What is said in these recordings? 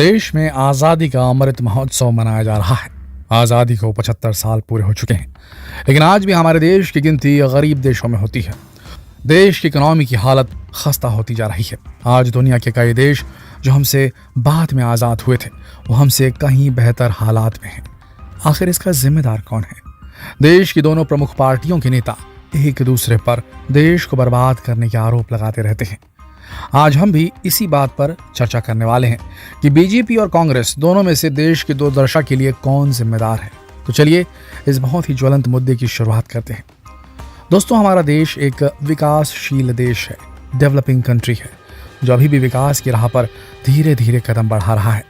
देश में आज़ादी का अमृत महोत्सव मनाया जा रहा है। आज़ादी को 75 साल पूरे हो चुके हैं, लेकिन आज भी हमारे देश की गिनती गरीब देशों में होती है। देश की इकोनॉमी की हालत खस्ता होती जा रही है। आज दुनिया के कई देश जो हमसे बाद में आज़ाद हुए थे, वो हमसे कहीं बेहतर हालात में हैं। आखिर इसका जिम्मेदार कौन है? देश की दोनों प्रमुख पार्टियों के नेता एक दूसरे पर देश को बर्बाद करने के आरोप लगाते रहते हैं। आज हम भी इसी बात पर चर्चा करने वाले हैं कि बीजेपी और कांग्रेस दोनों में से देश की दुर्दशा के लिए कौन जिम्मेदार है। तो चलिए इस बहुत ही ज्वलंत मुद्दे की शुरुआत करते हैं। दोस्तों, हमारा देश एक विकासशील देश है, डेवलपिंग कंट्री है, जो अभी भी विकास की राह पर धीरे धीरे कदम बढ़ा रहा है।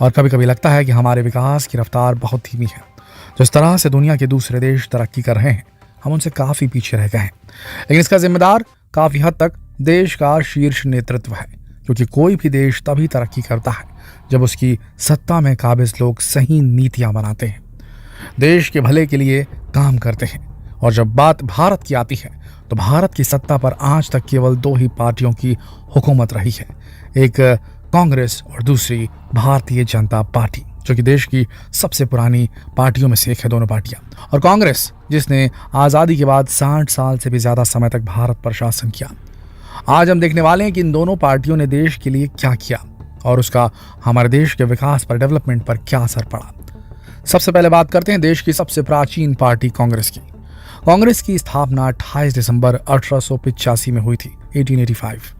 और कभी कभी लगता है कि हमारे विकास की रफ्तार बहुत धीमी है। जिस तरह से दुनिया के दूसरे देश तरक्की कर रहे हैं, हम उनसे काफी पीछे रह गए हैं। लेकिन इसका जिम्मेदार काफी हद तक देश का शीर्ष नेतृत्व है, क्योंकि कोई भी देश तभी तरक्की करता है जब उसकी सत्ता में काबिज लोग सही नीतियां बनाते हैं, देश के भले के लिए काम करते हैं। और जब बात भारत की आती है, तो भारत की सत्ता पर आज तक केवल दो ही पार्टियों की हुकूमत रही है, एक कांग्रेस और दूसरी भारतीय जनता पार्टी, जो कि देश की सबसे पुरानी पार्टियों में से एक है। दोनों पार्टियां, और कांग्रेस जिसने आज़ादी के बाद 60 साल से भी ज़्यादा समय तक भारत पर शासन किया। आज हम देखने वाले हैं कि इन दोनों पार्टियों ने देश के लिए क्या किया और उसका हमारे देश के विकास पर, डेवलपमेंट पर क्या असर पड़ा। सबसे पहले बात करते हैं देश की सबसे प्राचीन पार्टी कांग्रेस की। कांग्रेस की स्थापना 28 दिसंबर 1885 में हुई थी, 1885,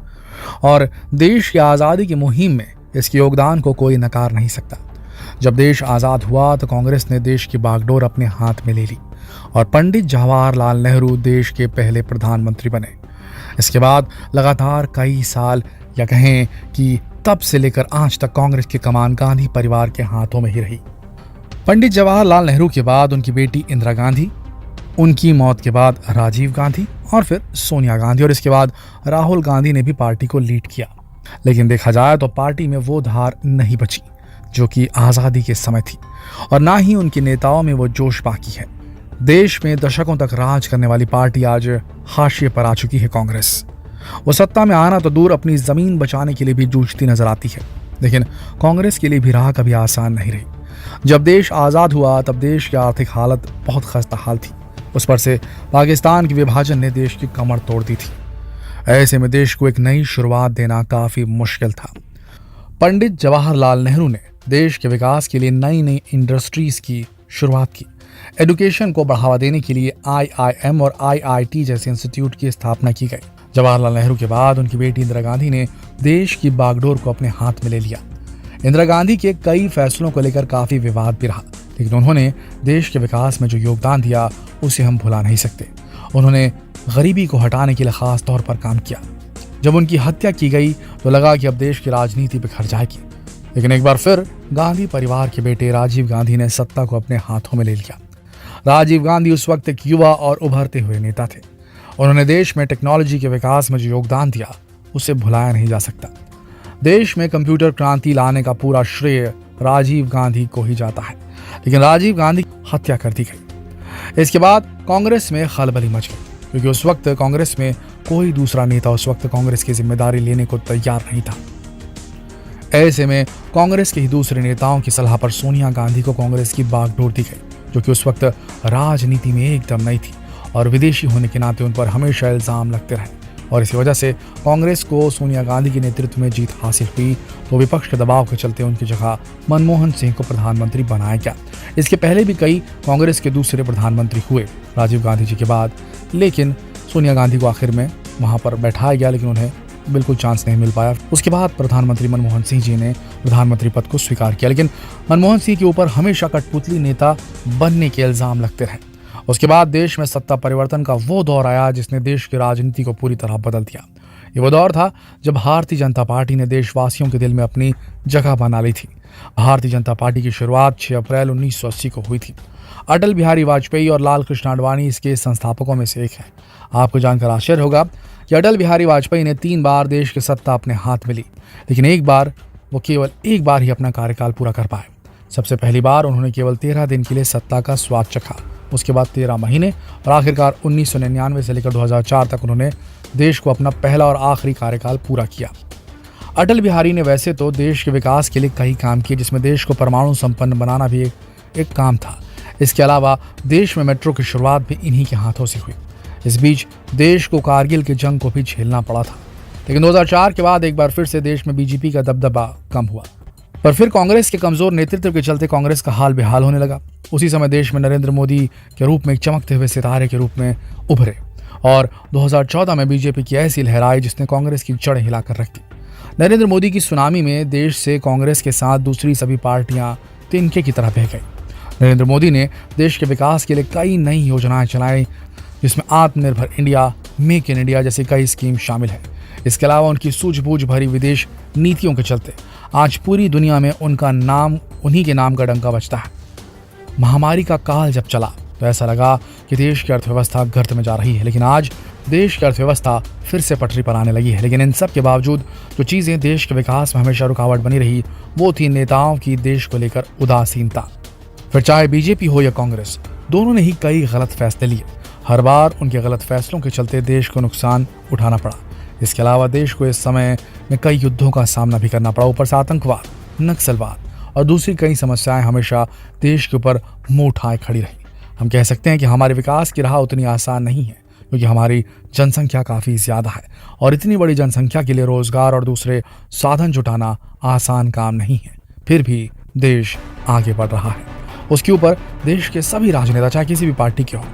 और देश की आज़ादी की मुहिम में इसके योगदान को कोई नकार नहीं सकता। जब देश आज़ाद हुआ तो कांग्रेस ने देश की बागडोर अपने हाथ में ले ली और पंडित जवाहरलाल नेहरू देश के पहले प्रधानमंत्री बने। इसके बाद लगातार कई साल, या कहें कि तब से लेकर आज तक, कांग्रेस की कमान गांधी परिवार के हाथों में ही रही। पंडित जवाहरलाल नेहरू के बाद उनकी बेटी इंदिरा गांधी, उनकी मौत के बाद राजीव गांधी और फिर सोनिया गांधी, और इसके बाद राहुल गांधी ने भी पार्टी को लीड किया। लेकिन देखा जाए तो पार्टी में वो धार नहीं बची जो कि आज़ादी के समय थी, और ना ही उनके नेताओं में वो जोश बाकी है। देश में दशकों तक राज करने वाली पार्टी आज हाशिए पर आ चुकी है कांग्रेस। वो सत्ता में आना तो दूर, अपनी जमीन बचाने के लिए भी जूझती नजर आती है। लेकिन कांग्रेस के लिए भी राह कभी आसान नहीं रही। जब देश आज़ाद हुआ तब देश की आर्थिक हालत बहुत खस्ता हाल थी। उस पर से पाकिस्तान के विभाजन ने देश की कमर तोड़ दी थी। ऐसे में देश को एक नई शुरुआत देना काफी मुश्किल था। पंडित जवाहरलाल नेहरू ने देश के विकास के लिए नई नई इंडस्ट्रीज की शुरुआत की। एजुकेशन को बढ़ावा देने के लिए IIM और IIT जैसे इंस्टीट्यूट की स्थापना की गई। जवाहरलाल नेहरू के बाद उनकी बेटी इंदिरा गांधी ने देश की बागडोर को अपने हाथ में ले लिया। इंदिरा गांधी के कई फैसलों को लेकर काफी विवाद भी रहा, लेकिन उन्होंने देश के विकास में जो योगदान दिया उसे हम भुला नहीं सकते। उन्होंने गरीबी को हटाने के लिए खास तौर पर काम किया। जब उनकी हत्या की गई तो लगा कि अब देश की राजनीति बिखर जाएगी, लेकिन एक बार फिर गांधी परिवार के बेटे राजीव गांधी ने सत्ता को अपने हाथों में ले लिया। राजीव गांधी उस वक्त एक युवा और उभरते हुए नेता थे। उन्होंने देश में टेक्नोलॉजी के विकास में जो योगदान दिया उसे भुलाया नहीं जा सकता। देश में कंप्यूटर क्रांति लाने का पूरा श्रेय राजीव गांधी को ही जाता है, लेकिन राजीव गांधी की हत्या कर दी गई। इसके बाद कांग्रेस में खलबली मच गई, क्योंकि उस वक्त कांग्रेस में कोई दूसरा नेता उस वक्त कांग्रेस की जिम्मेदारी लेने को तैयार नहीं था। ऐसे में कांग्रेस के ही दूसरे नेताओं की सलाह पर सोनिया गांधी को कांग्रेस की बागडोर दी गई, जो कि उस वक्त राजनीति में एकदम नई थी और विदेशी होने के नाते उन पर हमेशा इल्जाम लगते रहे। और इसी वजह से कांग्रेस को सोनिया गांधी के नेतृत्व में जीत हासिल हुई, तो विपक्ष के दबाव के चलते उनकी जगह मनमोहन सिंह को प्रधानमंत्री बनाया गया। इसके पहले भी कई कांग्रेस के दूसरे प्रधानमंत्री हुए राजीव गांधी जी के बाद, लेकिन सोनिया गांधी को आखिर में वहां पर बैठाया गया, लेकिन उन्हें बिल्कुल चांस नहीं मिल पाया। उसके बाद प्रधानमंत्री मनमोहन सिंह जी ने प्रधानमंत्री पद को स्वीकार किया, लेकिन मनमोहन सिंह के ऊपर हमेशा कठपुतली नेता बनने के इल्जाम लगते रहे। उसके बाद देश में सत्ता परिवर्तन का वो दौर आया जिसने देश की राजनीति को पूरी तरह बदल दिया। ये वो दौर था जब भारतीय जनता पार्टी ने देशवासियों के दिल में अपनी जगह बना ली थी। भारतीय जनता पार्टी की शुरुआत 6 अप्रैल 1980 को हुई थी। अटल बिहारी वाजपेयी और लाल कृष्ण आडवाणी इसके संस्थापकों में से एक है। आपको जानकर आश्चर्य होगा कि अटल बिहारी वाजपेयी ने 3 बार देश की सत्ता अपने हाथ में ली, लेकिन वो केवल एक बार ही अपना कार्यकाल पूरा कर पाए। सबसे पहली बार उन्होंने केवल 13 दिन के लिए सत्ता का स्वाद चखा। उसके बाद 13 महीने और आखिरकार 1999 से लेकर 2004 तक उन्होंने देश को अपना पहला और आखिरी कार्यकाल पूरा किया। अटल बिहारी ने वैसे तो देश के विकास के लिए कई काम किए, जिसमें देश को परमाणु संपन्न बनाना भी एक काम था। इसके अलावा देश में मेट्रो की शुरुआत भी इन्हीं के हाथों से हुई। इस बीच देश को कारगिल की जंग को भी झेलना पड़ा था, लेकिन 2004 के बाद एक बार फिर से देश में बीजेपी का दबदबा कम हुआ। पर फिर कांग्रेस के कमजोर नेतृत्व के चलते कांग्रेस का हाल बेहाल होने लगा। उसी समय देश में नरेंद्र मोदी के रूप में एक चमकते हुए सितारे के रूप में उभरे और 2014 में बीजेपी की ऐसी लहर आई जिसने कांग्रेस की जड़ें हिलाकर रख दी। नरेंद्र मोदी की सुनामी में देश से कांग्रेस के साथ दूसरी सभी पार्टियां तिनके की तरह बह गई। नरेंद्र मोदी ने देश के विकास के लिए कई नई योजनाएं चलाई, जिसमें आत्मनिर्भर इंडिया, मेक इन इंडिया जैसी कई स्कीम शामिल है। इसके अलावा उनकी सूझबूझ भरी विदेश नीतियों के चलते आज पूरी दुनिया में उनका नाम, उन्हीं के नाम का डंका बजता है। महामारी का काल जब चला तो ऐसा लगा कि देश की अर्थव्यवस्था गर्त में जा रही है, लेकिन आज देश की अर्थव्यवस्था फिर से पटरी पर आने लगी है। लेकिन इन सब के बावजूद जो चीजें देश के विकास में हमेशा रुकावट बनी रही, वो थी नेताओं की देश को लेकर उदासीनता। फिर चाहे बीजेपी हो या कांग्रेस, दोनों ने ही कई गलत फैसले लिए। हर बार उनके गलत फैसलों के चलते देश को नुकसान उठाना पड़ा। इसके अलावा देश को इस समय में कई युद्धों का सामना भी करना पड़ा। ऊपर से आतंकवाद, नक्सलवाद और दूसरी कई समस्याएं हमेशा देश के ऊपर मुंह उठाए खड़ी रही। हम कह सकते हैं कि हमारे विकास की राह उतनी आसान नहीं है, क्योंकि हमारी जनसंख्या काफ़ी ज़्यादा है और इतनी बड़ी जनसंख्या के लिए रोजगार और दूसरे साधन जुटाना आसान काम नहीं है। फिर भी देश आगे बढ़ रहा है। उसके ऊपर देश के सभी राजनेता, चाहे किसी भी पार्टी के हों,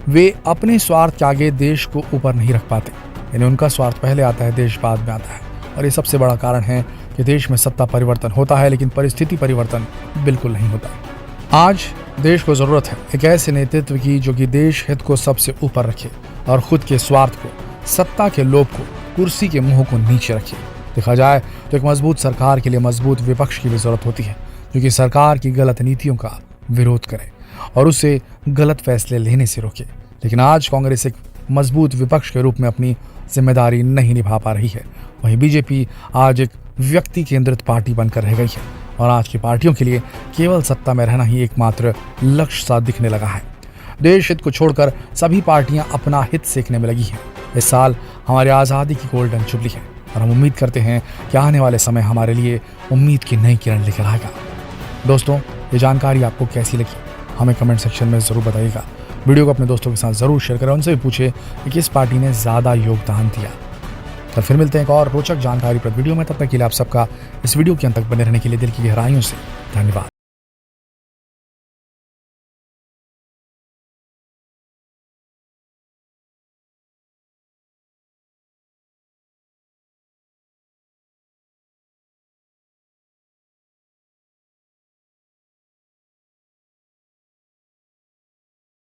वे अपने स्वार्थ के आगे देश को ऊपर नहीं रख पाते। यानी उनका स्वार्थ पहले आता है, देश बाद में आता है। और ये सबसे बड़ा कारण है कि देश में सत्ता परिवर्तन होता है, लेकिन परिस्थिति परिवर्तन बिल्कुल नहीं होता। आज देश को ज़रूरत है एक ऐसे नेतृत्व की जो कि देश हित को सबसे ऊपर रखे और खुद के स्वार्थ को, सत्ता के लोभ को, कुर्सी के मुंह को नीचे रखे। देखा जाए तो एक मजबूत सरकार के लिए मजबूत विपक्ष की भी जरूरत होती है, जो कि सरकार की गलत नीतियों का विरोध करे और उसे गलत फैसले लेने से रोके। लेकिन आज कांग्रेस एक मजबूत विपक्ष के रूप में अपनी जिम्मेदारी नहीं निभा पा रही है। वहीं बीजेपी आज एक व्यक्ति केंद्रित पार्टी बनकर रह गई है और आज की पार्टियों के लिए केवल सत्ता में रहना ही एकमात्र लक्ष्य सा दिखने लगा है। देश हित को छोड़कर सभी पार्टियां अपना हित सेकने में लगी हैं। इस साल हमारी आज़ादी की गोल्डन जुबली है और हम उम्मीद करते हैं कि आने वाले समय हमारे लिए उम्मीद की नई किरण लेकर आएगा। दोस्तों, ये जानकारी आपको कैसी लगी हमें कमेंट सेक्शन में ज़रूर बताइएगा। वीडियो को अपने दोस्तों के साथ ज़रूर शेयर करें, उनसे भी पूछे कि किस पार्टी ने ज़्यादा योगदान दिया। कल फिर मिलते हैं एक और रोचक जानकारी पर वीडियो में। तब तक के लिए आप सबका इस वीडियो के अंत तक बने रहने के लिए दिल की गहराइयों से धन्यवाद।